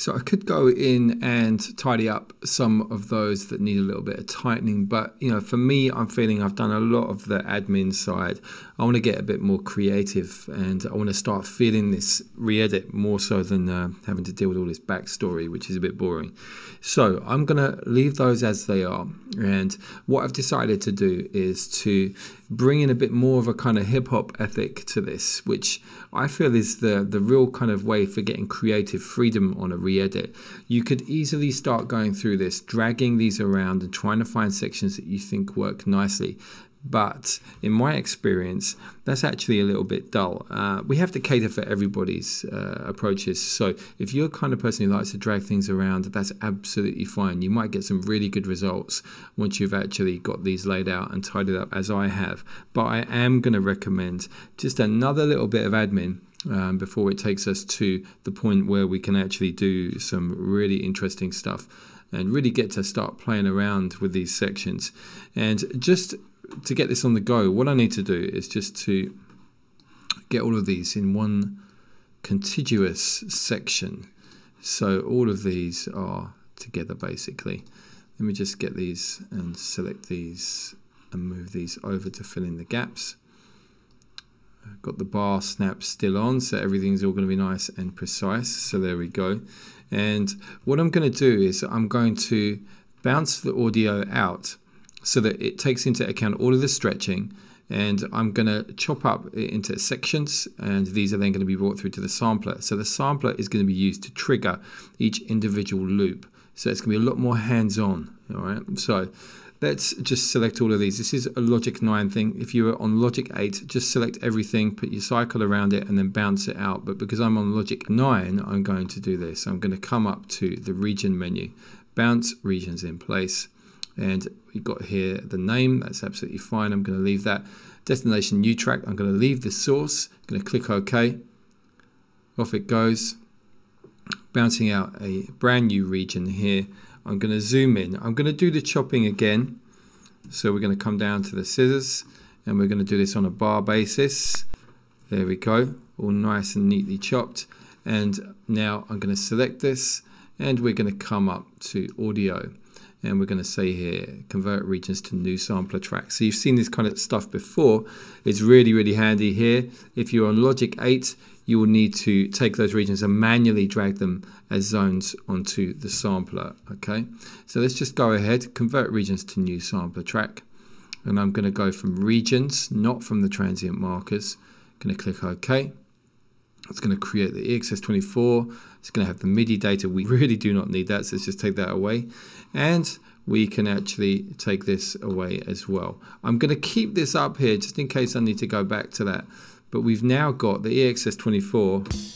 So I could go in and tidy up some of those that need a little bit of tightening, but for me, I'm feeling I've done a lot of the admin side. I want to get a bit more creative, and I want to start feeling this re-edit more so than having to deal with all this backstory, which is a bit boring. So I'm going to leave those as they are, and what I've decided to do is to bring in a bit more of a kind of hip-hop ethic to this, which I feel is the real kind of way for getting creative freedom on a re-edit. You could easily start going through this, dragging these around and trying to find sections that you think work nicely. But in my experience, that's actually a little bit dull. We have to cater for everybody's approaches. So if you're the kind of person who likes to drag things around, that's absolutely fine. You might get some really good results once you've actually got these laid out and tidied up as I have. But I am going to recommend just another little bit of admin before it takes us to the point where we can actually do some really interesting stuff and really get to start playing around with these sections. And just to get this on the go, what I need to do is just to get all of these in one contiguous section. So all of these are together basically. Let me just get these and select these and move these over to fill in the gaps. I've got the bar snap still on, so everything's all going to be nice and precise. So there we go. And what I'm going to do is I'm going to bounce the audio out so that it takes into account all of the stretching, and I'm going to chop up into sections, and these are then going to be brought through to the sampler. So the sampler is going to be used to trigger each individual loop. So it's going to be a lot more hands-on. All right. So let's just select all of these. This is a Logic 9 thing. If you were on Logic 8, just select everything, put your cycle around it, and then bounce it out. But because I'm on Logic 9, I'm going to do this. I'm going to come up to the region menu, bounce regions in place. And we've got here the name, that's absolutely fine. I'm going to leave that. Destination new track, I'm going to leave the source. I'm going to click OK. Off it goes. Bouncing out a brand new region here. I'm going to zoom in. I'm going to do the chopping again. So we're going to come down to the scissors and we're going to do this on a bar basis. There we go. All nice and neatly chopped. And now I'm going to select this and we're going to come up to audio. And we're going to say here, convert regions to new sampler tracks. So you've seen this kind of stuff before. It's really, really handy here. If you're on Logic 8, you will need to take those regions and manually drag them as zones onto the sampler. Okay, so let's just go ahead, convert regions to new sampler track. And I'm going to go from regions, not from the transient markers. I'm going to click OK. It's going to create the EXS24. It's going to have the MIDI data. We really do not need that, so let's just take that away. And we can actually take this away as well. I'm going to keep this up here just in case I need to go back to that. But we've now got the EXS24.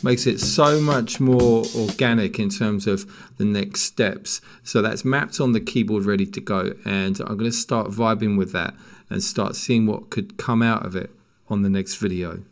Makes it so much more organic in terms of the next steps. So that's mapped on the keyboard ready to go, and I'm going to start vibing with that and start seeing what could come out of it on the next video.